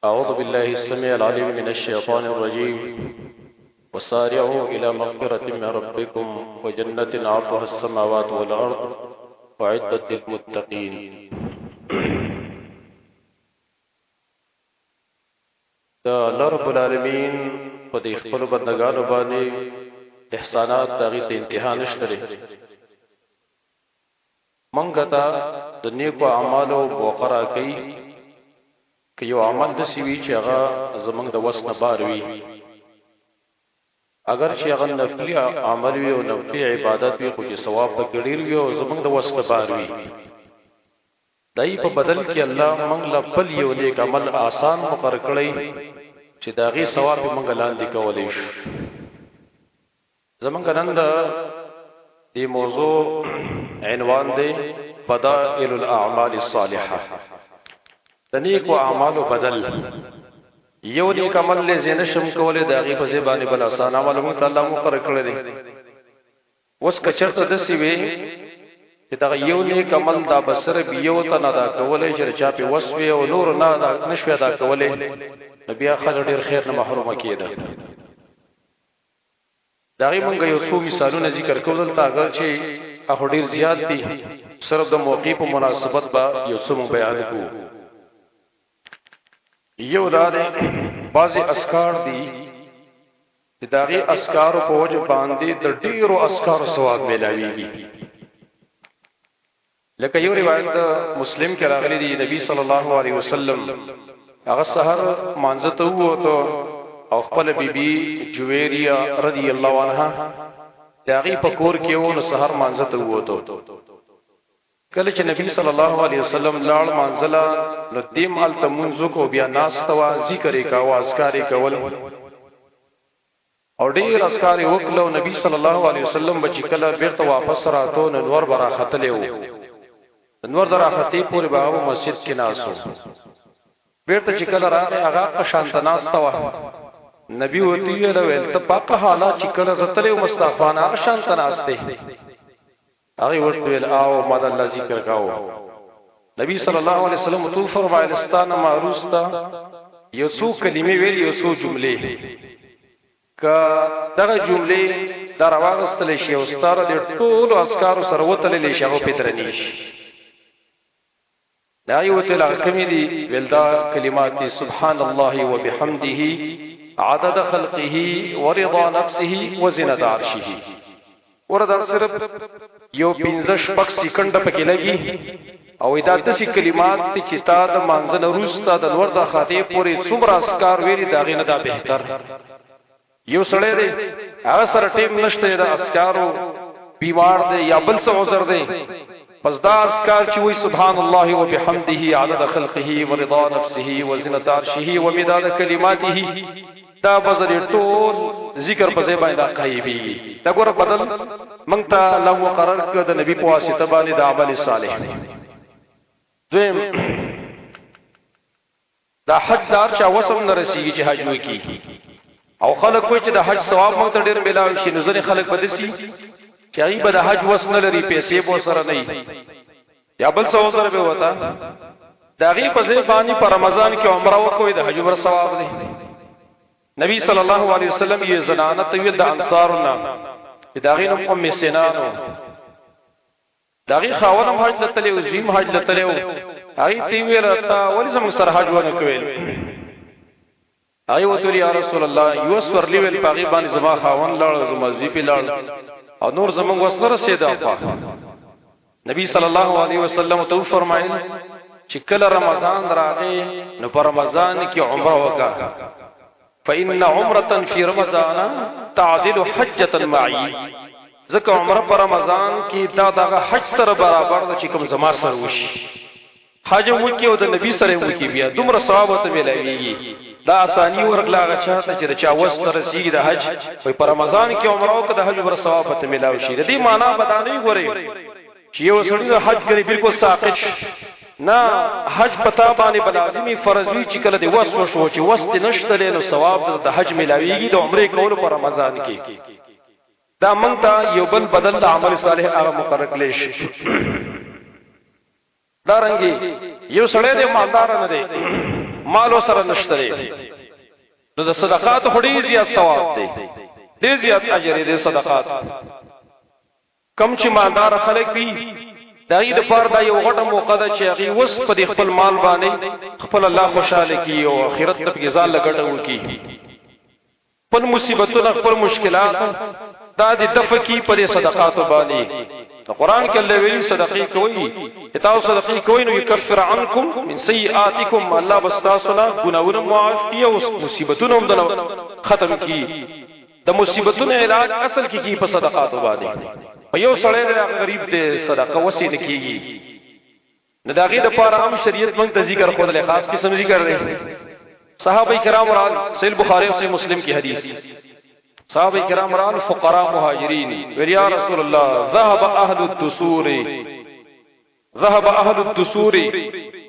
أعوذ بالله السميع العليم من الشيطان الرجيم وسارعوا إلى مغفرة من ربكم وجنة عرضها السماوات والأرض وعدت للمتقين. دا الله رب العالمین په دې خپل بندګانو باندې احسانات دغه څه انتها نشته لري. مونږ ته د نیکو اعمالو بوخرا کوي که یو عمل د سیوی چې هغه زمونږ د وس نه بار وي، اگر چې هغه نفلی عمل وي او نفلی عبادت وي خو چې ثواب پکې ډیر وي او زمونږ د وس نه بار وي، دای په بدل کې الله مونږ له بل یو نیک عمل آسان مقرر کړی چې داغي ثواب مونږ لاندې کولای شي. زمونږ نن د دې موضوع عنوان دی فضائل الاعمال الصالحه، د نیکو اعمالو بدل. یو نیک عمل له زینه شم کوله داغي په زبانه بل آسان عمل مو تعالی مقرر کړی دی. اوس کچرته د سی وی چې دا یو نیک عمل دا بسر بیو ته نه دا کولای چې چا په وسوي او نور نه دا نشوي دا کولای، نبی خلک ډیر خیر نه محروم کیده. داغي مونږ یو څو مثالونه ذکر کول تا اگر چې هغه ډیر زیات دي، صرف د موقع په مناسبت با یو څو بیان کوو. یو دا بعضی اسکار دي چې داغي اسکار په وجه باندې د ډیرو اسکار ثواب ملایوي. لکه یو روایت مسلم کې راغلی دی، نبی صلی الله علیه وسلم هغه سحر مانځته وته او خپل بیبي جویریه رضی الله عنها داغي په کور کې و نو سحر مانځته وته. کله چې نبی صلی الله علیه وسلم لاړ مانځلا نو دیم ال تمنځو کو بیا ناس توا ذکر کا اسکار کول او ډیر اسکار وکړو. نبی صلی الله علیه وسلم بچ کله بیرته واپس راتو نو نور برا ختلې نور درا خطی پوری باغ مسجد کې ناسو بیرته چې کله راغی هغه شانت ناستا و. نبی وتی ویل ته پاکه حالات چې کله زتلې مصطفی نه شانت ناسته هغه ورته ویل او مد الله ذکر کاو. نبی صلی الله علیه وسلم تو فرمایل استانه معروستا یو څو کلمې ویل یو څو جملې ک دغه جملې در واغستل شي او ستاره د ټولو اسکار سره وتلې شي او پترنیش دا یو ته کمی دي ولدا کلمات سبحان الله وبحمده عدد خلقه ورضا نفسه وزنة عرشه. وردا صرف یو 15 سکند پکې لګي او دا د کلمات چې تا د مانځنه روستا د وردا خاطه پوری څومره اسکار ویلي دا غینه دا بهتر. یو سړی دی هغه سره ټیم نشته د اسکارو بیمار دی یا بل څه عذر دی، پس دا اسکار چې وی سبحان الله وبحمده عدد خلقه ورضا نفسه وزنة عرشه ومداد کلماته دا بزر ټول ذکر په ځای باندې قایبی. دا ګور بدل مونږ ته الله مقرر کړ د نبی په واسطه باندې د عمل صالح. دویم دا حج دار چې وسم نه رسیږي چې حج وکي او خلک کوی چې د حج ثواب مونږ ته ډیر ملاوي شي، نو ځنې خلک بدسي چې هغه به د حج وس نه لري، پیسې به سره نه یا بل څه سره به وتا داغي په ځای باندې په رمضان کې عمره وکوي د حج ور ثواب دی. نبی صلی الله علیه وسلم یې زنانه تویل د انصارنا داغي نوم ام سنانو داغي خاونم حج لته او زم حج لته هغه تویل تا ولې زم سره حج ونه کوي. هغه وته یا رسول الله یو سور لیول پاغي باندې زما خاون لاړ زما زی په لاړ او نور زمونږ وسره سیدا. نبی صلی الله علیه وسلم تو فرمایل چې کله رمضان راغی نو پر رمضان کې عمره وکړه، فإن عمرة في رمضان تعدل حجة معي. ځکه عمره پر رمضان کې دا دغه حج سره برابر ده چې کوم زما سره وشي. حج مو کې او د نبی سره مو کې بیا دومره ثواب ته ملایږي. دا اسانی ورغلاغه چاته چې چا وسته رسیږي د حج په پر رمضان کې عمره او د حج ور ثواب ته ملاوي شي. دې معنا بدانې غوري چې یو سړی د حج کوي بالکل ساقط نه، حج پتا باندې بلازمي فرض وی چې کله د وسو شو چې وسته نشته له ثواب د حج ملاويږي د عمره کول پر رمضان کې. دا مونږ ته یو بل بدل د عمل صالح هغه مقرر کړي شي. دارنګي یو سړی د مالدار نه دی مال سره نشته نو د صدقات هډي زیات ثواب دی ډیر زیات اجر دی صدقات کم چې مالدار خلک وي دای د پاره دا یو غټه موقع ده چې هغه وس په خپل مال باندې خپل الله خوشاله کی او آخرت ته ځان لګټو کی خپل مصیبتونو خپل مشکلات دا د دفقي پر صدقات باندې قرآن کې الله ویلي صدقې کوي تاسو صدقې کوي نو یکفر عنکم من سیئاتکم الله بستاسنا ګناونه معاف کی او مصیبتونو هم ختم کی د مصیبتونو علاج اصل کې په صدقات باندې په یو سړی غریب دې صدقه وسی نه کیږي نه داغي د پاره هم شریعت موږ ته ذکر خو له خاص قسم ذکر لري صحابه کرام اور صحیح بخاری اور صحیح مسلم کی حدیث صحابه کرام اور فقراء مهاجرین وریا رسول الله ذهب اهل الدثور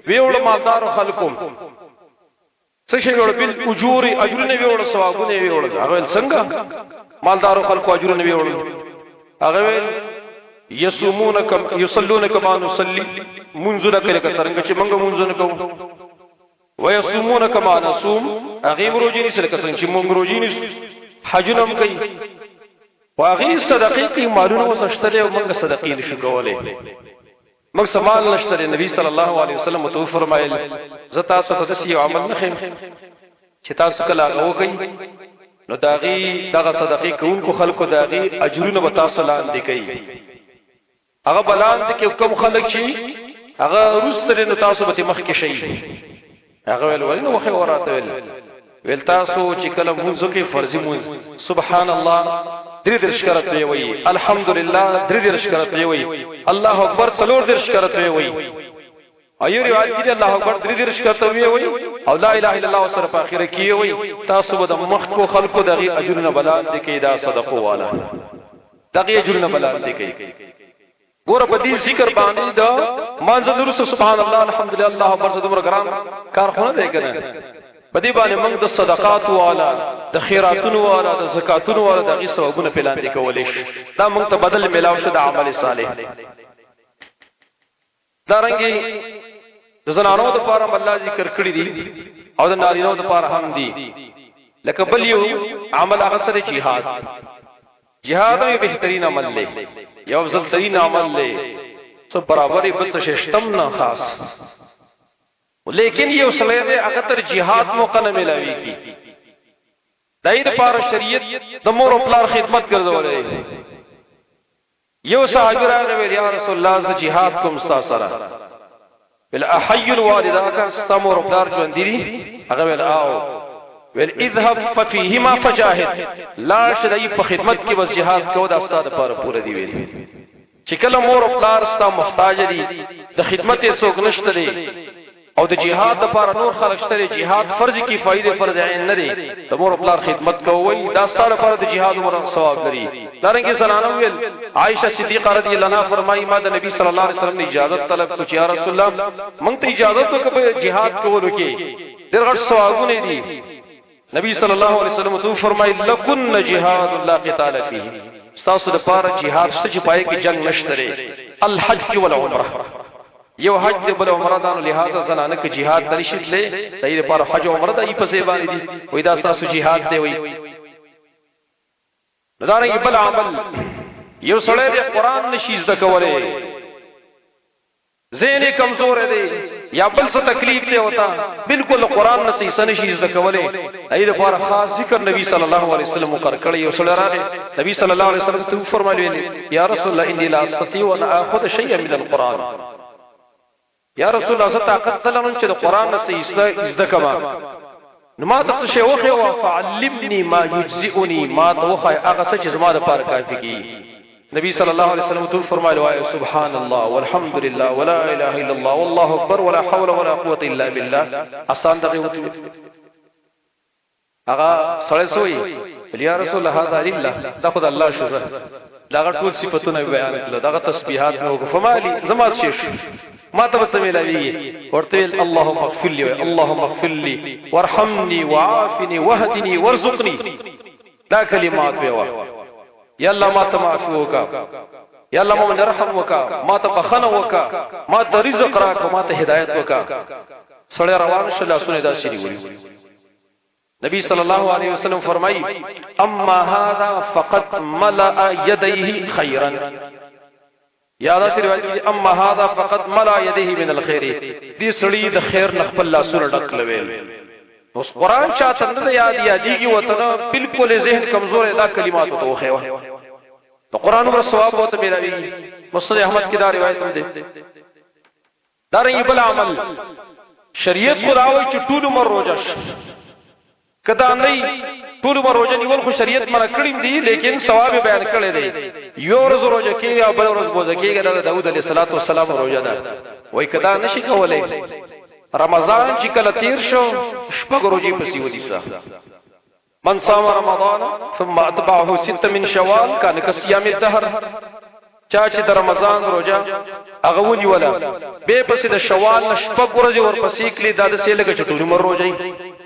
ویول مالدار خلقم څه شی ویول بل اجور اجرونه ویول ثوابونه ویول هغه څنګه مالدار خلق اجرونه ویول هغه یصلون کما نصلي منذ لك څنګه چې موږ منځونه کوو ويصومون كما نصوم هغه روزي نشي لکه څنګه چې موږ روزي نشو حجنم کوي واغي صدقې کې مالونه وسشتره او موږ صدقې نشو کولای موږ سمال نشته نبی صلی الله علیه وسلم تو فرمایل زتا څه تاسو عمل نه خیم چې تاسو کله وکړي نو داغي دغه صدقې کوونکو خلکو داغي اجرونه وتا سلام دي کوي هغه بلان دي کې کوم خلک شي هغه روستره نو تاسو به مخ کې شي هغه ویل نو خو وراته ویل تاسو چې کله مونږ کې فرضي مونږ سبحان الله درې درشکرت وي الحمدلله درې درشکرت وي الله اکبر څلور درشکرت وي ایو روایت کې الله اکبر درې درشکرت وي او لا اله الا الله سره په اخره کې وي تاسو به د مخ کو خلقو دغه اجرونه بلان دي کې دا صدقه والا دغه اجرونه بلان دي کې ګور په دې ذکر باندې دا مانځه درس سبحان الله الحمدلله الله اکبر زدمر ګرام کارخونه دی کنه په دې باندې موږ د صدقات والا د خیراتونو والا د زکاتونو والا د ثوابونو پلان دي کولې دا موږ ته بدل ملاو شو د عمل صالح دا رنګي د زنانو د پاره الله ذکر کړی دي او د نارینو د پاره هم دي لکه بل یو عمل هغه سره jihad یو بهترین عمل دی یو افضل ترین عمل دی څو برابرې بل څه شتم نه خاص لیکن یو سړی دی هغه تر jihad موقع نه ملاويږي دای د پاره شریعت د مور او پلار خدمت ګرځولې یو صحابي راغی یا رسول الله ز jihad کوم سره بل احي الوالداك استمر پلار ژوند دي هغه ول او ول اذهب ففيهما فجاهد لا شدای په خدمت کې بس jihad کو د استاد لپاره پوره دی ویل چې کله مور او پلار ستا محتاج دي د خدمت یې څوک نشته دي او د jihad لپاره نور خلک شته jihad فرض کفایه فرض عین نه دي د مور او پلار خدمت کوي دا ستاره لپاره د jihad عمر ثواب لري دارنګه زنانو ویل عائشہ صدیقہ رضی الله عنها فرمایي ما د نبی صلی الله علیه وسلم اجازه طلب کو چې یا رسول الله مونږ ته اجازه وکړه jihad کولو کې ډېر غټ ثوابونه دي نبی صلی الله علیه وسلم تو فرمایي لکن jihad لا قتال فيه تاسو د پاره jihad شته چې پای کې جنگ نشته الحج والعمره یو حج دی بل عمره دانو لہذا زنانه کې jihad درشت لې دای لپاره حج او عمره دای په ځای باندې دي وای دا تاسو jihad دی وای دارنګه بل عمل یو سړی د قران نشي زده کولای ذهن کمزور دی یا بل څه تکلیف دی وتا بالکل قران نشي سنشي زده کولای دای لپاره خاص ذکر نبی صلی الله علیه وسلم مقرر کړی یو سړی راغی نبی صلی الله علیه وسلم ته فرمایلی یا رسول الله انی لا استطيع ان اخذ شيئا من القران یا رسول الله طاقت تلون چې د قران نه زده کما نو ما ته څه وخه او فعلمني ما يجزئني ما توخه هغه څه چې زما د پاره کافي کی نبی صلی الله علیه وسلم تو فرمایلی وای سبحان الله والحمد لله ولا اله الا الله والله اکبر ولا حول ولا قوه الا بالله آسان دغه هغه سره سوی یا رسول الله هذا لله دا خدای الله شزه دا ټول صفاتونه بیان کړل دا تسبیحات نو فرمایلی زما شیخ ما ته ملاوي ورته اللهم اغفر لي اللهم اغفر لي وارحمني وعافني واهدني وارزقني دا کلمات ویوا یا الله ما ته معفو وکا یا الله ما رحم وکا ما ته بخنه وکا ما ته رزق راک ما ته هدایت وکا سړی روان شو لاسونه داسې نیولي نبی صلی الله علیه وسلم فرمایي اما هذا فقد ملأ يديه خيرا یا دا روایت دی اما هذا فقد ملأ يديه من الخير دې سړی د خیر نخبل لاسونه ډک لوي اوس قران چاته نه یادېږي وته بالکل ذهن کمزور دا کلمات ته وخیوه تو قران ور ثواب وته ملوي مسند احمد کی دا روایت هم ده دا رنګ بل عمل شریعت خداوي چې ټول عمر روزه کدا نه ټول عمر روزه نیول خو شریعت منع کړی دی لیکن ثواب بیان کړی دی یو ورځ روزه کیږي او بل ورځ بوزه کیږي دا داوود علیه السلام روزه ده وای کدا نشي کولای رمضان چې کله تیر شو شپږ ورځې پسې ودیسا من صام رمضان ثم اتبعه 6 من شوال کان کصيام الدهر چا چې د رمضان روزه هغه ونی ولا به پسې د شوال شپږ ورځې ور پسې کلی دا د سیلګه چټول عمر روزه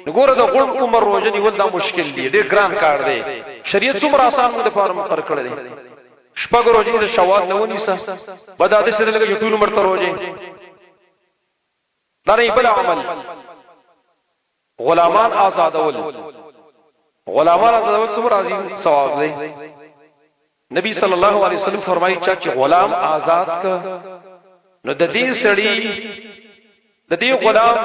وګوره د غړ عمر روزه نیول دا مشکل دی ډېر ګران کار دی شریعت څومره آسان مو د فارم پر کړی دی شپږ ورځې د شوال نه ونیسه بدا د سیلګه چټول عمر ته روزه داري بل عمل غلامان آزادول څومره عظیم ثواب دی نبی صلی الله علیه وسلم فرمایي چې غلام آزاد ک نو د دې سړي د دې غلام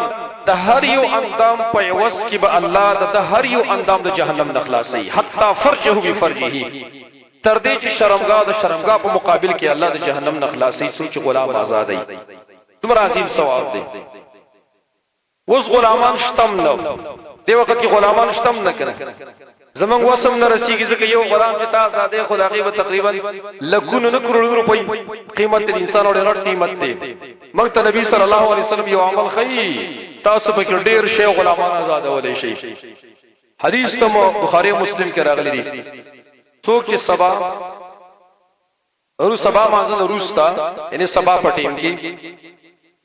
د هر یو اندام په وس کې به الله د هر یو اندام د جهنم نه خلاصي حتی فرجه بفرجه تر دې چې شرمګاه په مقابل کې الله د جهنم نه خلاصي چې غلام آزادای څومره عظیم ثواب دی وس غلامان شتم نو دی وخت کې غلامان شتم نه کړه زمنګ وسم نه رسیږي ځکه یو غلام چې تاسو زاده خدای به تقریبا لکونو نه کروڑ روپۍ قیمت د انسان اور رټ قیمت دی موږ ته نبی صلی الله علیه وسلم یو عمل خی تاسو په کې ډیر شی غلامان آزاد ولې شي حدیث ته بخاری مسلم کې راغلی دی څوک چې سبا مازن روستا یعنی سبا پټیم کې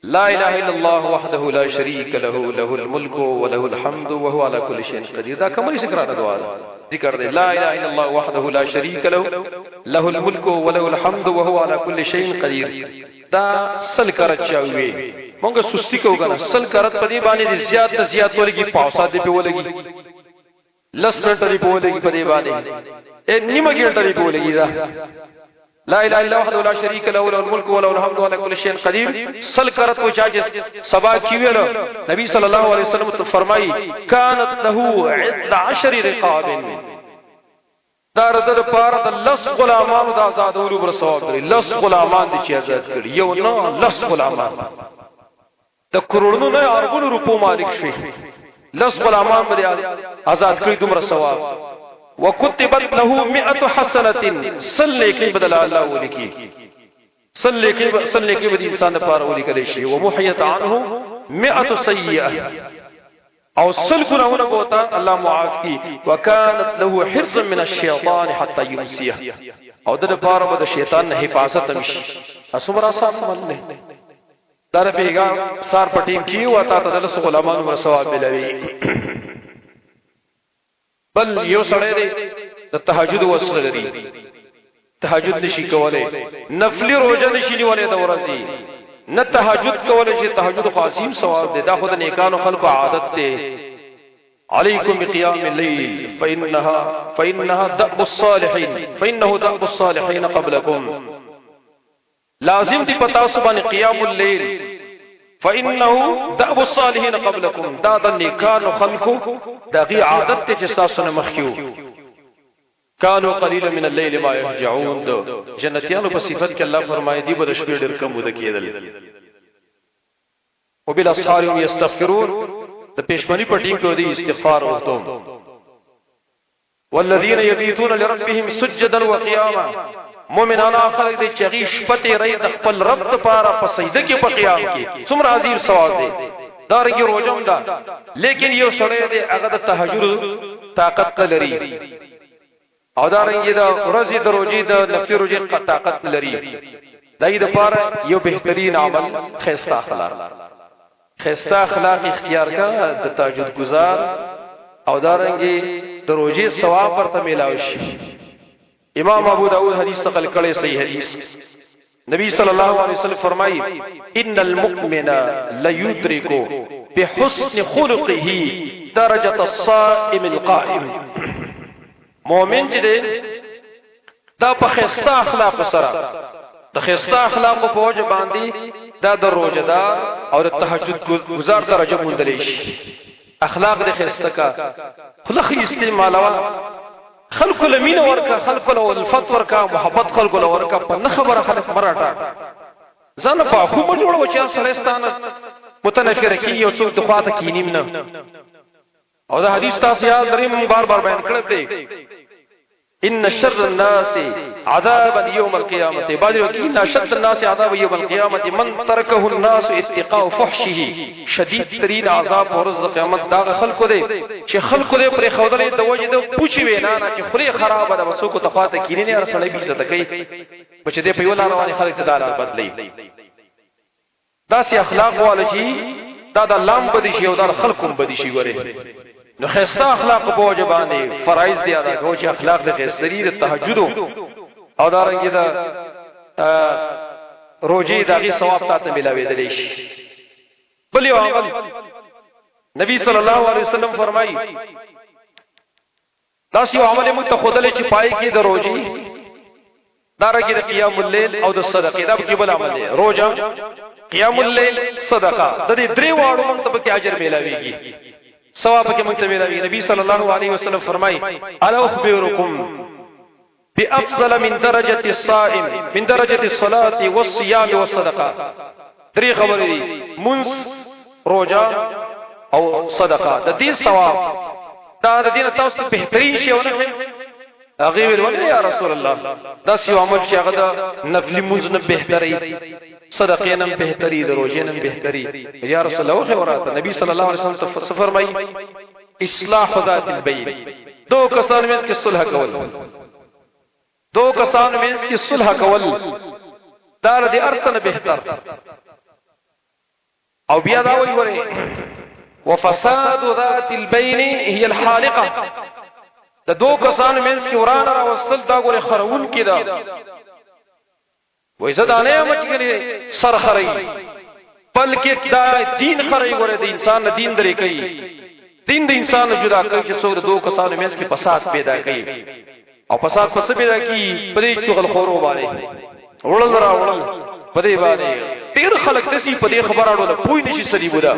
لا اله الا الله وحده لا شريك له له الملك وله الحمد وهو على كل شيء قدير دا کومه ذکر نه دعا ذکر دی لا اله الا الله وحده لا شريك له له الملك وله الحمد وهو على كل شيء قدير دا سل کرت چاوي مونږ سستی کوو کنه سل کرت پدی باندې زیات ولګي پاوسا دی په ولګي لس منټ دی په ولګي پدی باندې نیمه ګنټه دی په ولګي دا لا اله الا الله وحده لا شريك له له الملك وله الحمد وعلى كل شيء قدير سل کرت کو چاجس سبا کیویلو نبی صلی الله علیه وسلم تو فرمای كانت له 11 رقاب دار پار د لس غلامان د آزادولو پر ثواب لري لس غلامان دي چې آزاد کړي یو نه لس غلامان د کروڑونو نه اربونو روپو مالک شي لس غلامان باندې آزاد کړي دومره ثواب وكتبت له 100 حسنه صلی کی بدل الله ولکی صلی کی بدی انسان لپاره ولیکل شي ومحيت عنه 100 سیئه او صل ګناونه بوتا الله معاف کی وكانت له حرز من الشیطان حتى يمسيه او د لپاره به شیطان نه حفاظت نشي اسمرا صاحب منه در پیغام سار پټیم کی وتا تدلس غلامان ور ثواب ملوي بل یو سړی دی د تهجد وسره لري تهجد نشي کولای نفلی روزه نشي نیولای د ورځې نه تهجد کولای شي تهجد خاصیم ثواب دی دا خود نیکانو خلقو عادت دی علیکم بقیام الليل فانها دأب الصالحین قبلكم لازم دی پتا سبحان قیام الليل فانه دأب الصالحين قبلكم دا د نیکانو خلقو دغه عادت ته چې تاسو نه مخکیو کانوا قليلا من الليل ما يهجعون جنتیانو په صفت کې الله فرمایي دی به شپې ډېر کم ود کېدل وبالاسحار يستغفرون د پېشمنی په ټیم کې دی استغفار وکړو والذین یبیتون لربهم سجدا وقیاما مومنان اخر دې چغیش پته رې د خپل رب لپاره په سجده کې په قیام کې څومره عظیم ثواب دی دا رنګ روزم دا لیکن یو سړی دې هغه د تهجد طاقت لري او دا رنګ دا ورځې د روزې د نفل روزې طاقت لري دای د لپاره یو بهترین عمل خیسته اخلاق اختیار کا د تهجد گزار او دا رنګ د روزې ثواب ورته ملاوي شي امام ابو داود حدیث نقل کړي صحیح حدیث نبی صلی الله علیه وسلم فرمایي ان المؤمن لا یدرک بحسن خلقه درجة الصائم القائم. مؤمن چې دی دا په خسته اخلاق سره د خسته اخلاق په وجه باندې دا د روزدار او د تهجد گزار درجه موندلی شي. اخلاق د خسته کا خلخي استعمالول خلق لمین ورکا خلق له الفت ورکا محبت خلق له ورکا په نه خبره خلق مراټا ځنه په خو مو جوړو چې سرستانه متنفر کی یو څوک د خواته کینیم نه. او دا حدیث تاسو یاد لرئ مون بار بار بیان کړی دی ان شر الناس عذابا يوم القيامه بعد ان شر الناس عذاب يوم القيامه من تركه الناس اتقاء فحشه شدید ترین عذاب ورځ قیامت دا خلکو دی چې خلکو دی پر خودلې د وجه د پوچی وینا نه چې خوري خراب ده وسو کو تفاته کینې نه رسړې بي عزت کوي په چې دې په یو لار باندې خلک تدارات بدلی. دا سي اخلاق والجی دا د لام بدی شي او د خلکو بدی شي وره نو خسته اخلاق په وجه باندې فرایض دی ادا کوي چې اخلاق د خسری د تهجد او دارنګه دا روزي دغه ثواب ته ملاوي دی شي. بل یو عمل نبی صلی الله علیه وسلم فرمایي دا یو عمل متخذل چې پای کې د روزي دارنګه د قیام الليل او د صدقې دا به بل عمل دی. روزه قیام الليل صدقه د دې درې واړو موږ ته کې اجر ملاويږي ثواب کې موږ ته ملاوي. نبی صلی الله علیه وسلم فرمایي الا اخبركم بافضل من درجه الصائم من درجه الصلاه والصيام والصدقه. درې خبرې دي منځ روزه او صدقه د دې ثواب دا د دې تاسو بهترین شی ونه هغه ویل یا رسول الله دا یو عمل چې هغه د نفلی منځ نه بهتري صدقې نه بهتري د روزې نه بهتري یا رسول الله وراته نبی صلی الله علیه وسلم فرمایي اصلاح ذات البین. دو کسان میں کې صلح کول دو کسان میں کې صلح کول دار دې ارتن بهتر او بیا دا وی وره وفساد ذات البین هي الحالقه. د دو کسان میں کې ورانه را وصل دا ګوره خرون کې دا وې زدانه مچګری سر خړی بلکې دا دین خړی ګوره د انسان دین درې کوي دین د انسان جدا کوي چې څو دو کسان میں کې فساد پیدا کوي او فساد څه پیدا کوي پرې چغل خورو باندې وړل را وړل پدې باندې ډیر خلک دسی پدې خبراړو پوي نشي سړي بودا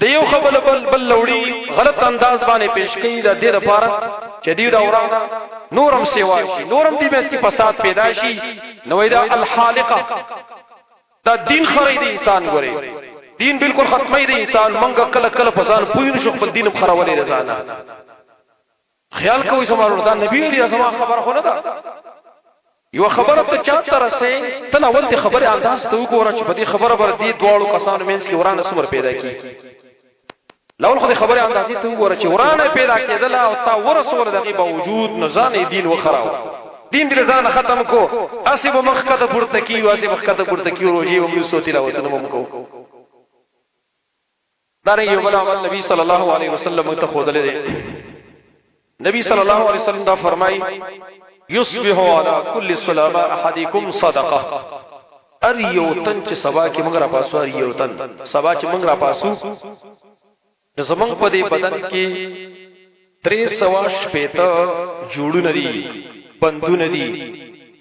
دیو خبر بل لوړی غلط انداز باندې پیش کړي د دې لپاره چې دی دا ورانه نورم سیوا شي نورم دې مې کې فساد پیدا شي نو دا الحالقه دا دین خرید انسان ګوري دین بالکل ختمي دی انسان منګه کله کله فساد پوي نشو خپل دین خرابولې رضانا خیال کوي سمارو دا نبی دې سما خبر خو نه دا یو خبره ته چا ترسه تل اول دې خبره انداز ته وګوره چې په دې خبره بر دې دواړو کسانو مینس کې ورانه سمر پیدا کی لول خو خبره اندازې ته وګوره چې ورانه پیدا کېدل او تا ورسول دغه باوجود نزان دین وخراو دین دې ځان ختم کو اسب مخکته پورته کیو اسب مخکته پورته کیو روزي او موږ سوتي راوته مو کو دا یو بل عمل نبی صلی الله علیه وسلم ته خودل دي. نبی صلی الله علیه وسلم دا فرمای یصبح علی کل سلام احدکم صدقه. ار یو تن چې سبا کې موږ را پاسو ار یو تن سبا چې موږ را پاسو زمنګ په دې بدن کې 315 جوړونه دي بندونه دي.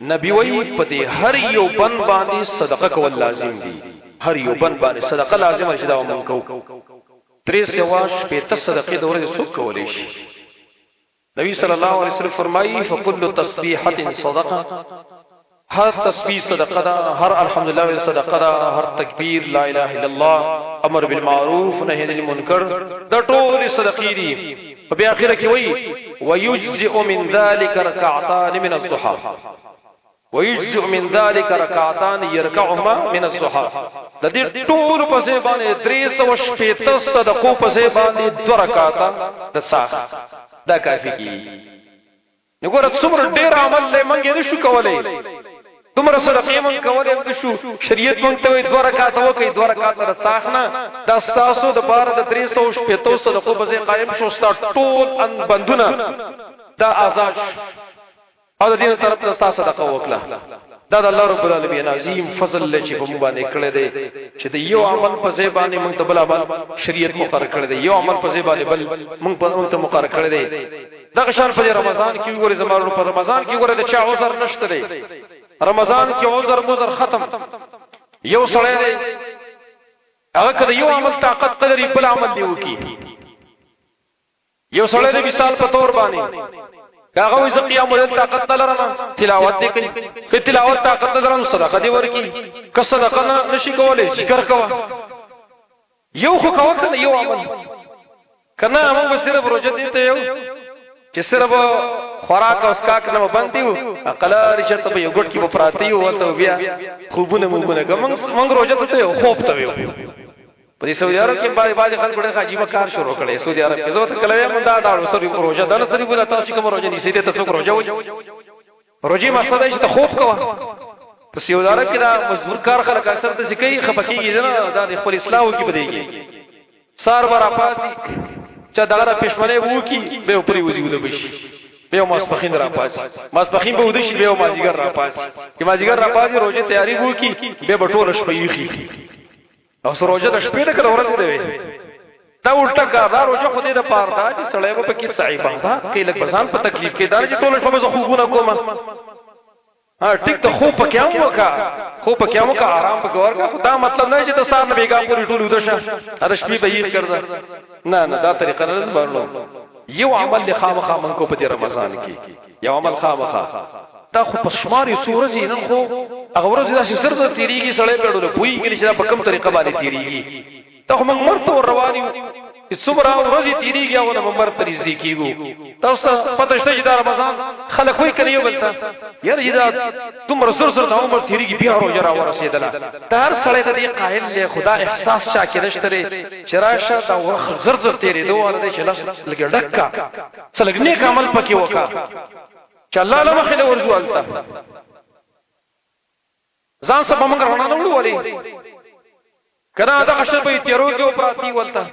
نبی وایي په دې هر یو بند باندې صدقه کول لازم دي. هر یو بند باندې صدقه لازم شي دا موږ کوو 315 صدقې د ورځې څوک کولای شي. نبی صلی الله علیه وسلم فرمایي فكل تسبیحه صدقه. هر تسبیح صدقه ده هر الحمدلله صدقه ده هر تکبیر لا اله الا الله امر بالمعروف نهی عن المنکر دا ټول صدقې دي. په اخر کې وایي ويجزئ من ذلك ركعتان من الضحى ويجزئ من ذلك ركعتان يركعهما من الضحى. د دې ټول په ځای باندې 315 صدقو په ځای باندې 2 رکعاته د ساخ دا کافي کی. وګوره څومره ډیر عمل له منګې نشو کولای تمره صدقې مون کولای نشو شریعت مون ته 2 رکعاته وکي 2 رکعاته د ساخ نه د تاسو د بار د 315 صدقو په ځای قائم شو ټول ان بندونه دا آزاد او د دې طرف ته تاسو صدقه وکړه دا د الله رب العالمین عظیم فضل له چې په مونږ باندې کړی دی چې د یو عمل په ځای باندې مونږ ته بل عمل شریعت مقرر کړی دی، یو عمل په ځای باندې بل مونږ ته مقرر کړی دی. دغه شان په رمضان کې وګورئ، زموږ په رمضان کې وګورئ د چا عذر نشته دی. رمضان کې عذر مذر ختم. یو سړی دی هغه کله یو عمل طاقت قدرې بل عمل دی وکي. یو سړی دی مثال په تور باندې هغه وي قیام ول طاقت لرم تلاوت دی کوي، که تلاوت طاقت لرم صدقه دی ورکی، که صدقه نشي کولای ذکر کوا. یو خو کاوه کنه یو عمل کنه موږ صرف روزه دي ته یو چې صرف خوراک او اسکاک نه باندې وو اقلا رچته په یو ګټ کې مفراتی وو ته بیا خوبونه موږ موږ روزه ته یو خوب ته یو. په سعودي عرب کې بعض خلک ډېر عجیب کار شروع کړي. سعودي عرب کې زه ته کله مونږ دا سوري روزه دل سوري بوله تاسو کوم روزه نيسي ته څوک روزه وي روزي مقصد دی چې خوب کوه. په سعودي عرب کې دا مجبور کار خلک اکثر ته ځکه خپکیږي نه دا د خپل اسلام کې بدیږي. سار برا پاتې چې دغه پښمنه وو کی به پرې وځي ود بشي به ماسپخین را پاس ماسپخین به ود شي به مازیګر را پاس چې مازیګر را پاس روزه تیاری وو کی به بټول شپې ویخي او سره روزه د شپې د کله ورځ دی. دا الټا کار دا روزه خو دې د پاره دا چې سړی په کې صحیح باندې کې لږ بسان په تکلیف کې دا چې ټول شپه زه خوونه کوم. ها ټیک ته خو په قیام وکا خو په قیام وکا آرام په ګور کا. دا مطلب نه چې د سار نه بیګا پوری ټول ودشه ار شپې به یې کړل. نه دا طریقه نه زبرلو. یو عمل لخامخه من کو په رمضان کې یو عمل خامخه دا خو په شماري سورې نه خو هغه ورځ دا چې سر تیریږي سړی په ډول پوي کې چې په کوم طریقه باندې تیریږي. ته موږ مرته رواني چې څومره ورځې تیریږي او نومبر تریزي کیږي. تاسو پته شته چې دا رمضان خلک وایي کنه یو بلته یاره دا تم رسول سره دا عمر تیریږي بیا روزه را ورسېدله. دا هر سړی د دې قائل له خدا احساس چا کې نشته چې راشه دا وخت زر زر تیرې دوه ورته چې لاس لګي ډکا څلګ نیک عمل پکې وکا چې الله له مخې له ورزو الته ځان سبا موږ رڼا نه وړو ولې کنا دا اشر په تیارو کې پراتی ولته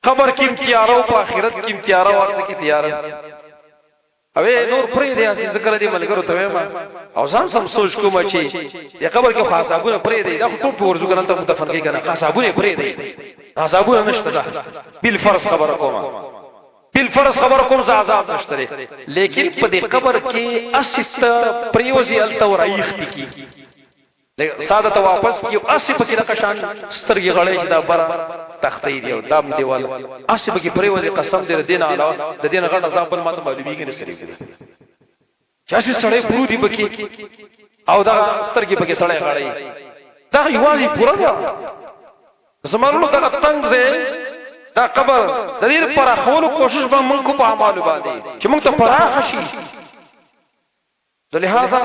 خبر کې تیارو په آخرت کې تیارو ورته کې تیار اوې نور پرې دی اسی ذکر دې ملګرو ته ما او ځان سم سوچ کوم چې یا خبر کې خاصابونه پرې دی دا ټول په ورزو کنه ته متفق کې کنه خاصابونه پرې دی خاصابونه نشته ده بل فرض خبر کوم بل فرض خبر کوم عذاب نشته لیکن په دې قبر کې اسست پریوزي التور ایخ کی ساده ته واپس کیو اسی په کې نقشان سترګې غړې دا بر تختې دی او دام دیوال اسی په کې پریوزي قسم دې دین علاوه د دین غړ عذاب بل ماته معلومیږي نه سړي چې سړی پرو دی پکې او دا سترګې پکې سړی غړې دا یوازې پورا ده زمونږ دا تنگ زه دا قبر د دې پر خول کوشش به موږ کو په اعمال باندې چې موږ ته پراخ شي. د لہذا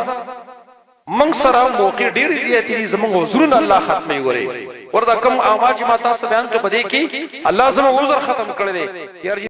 موږ سره موقع ډېر زیاتې زموږ عذرونه الله ختمي وري وردا کوم اعمال چې ما تاسو بیان کړ بده کې الله زموږ عذر ختم کړی دی.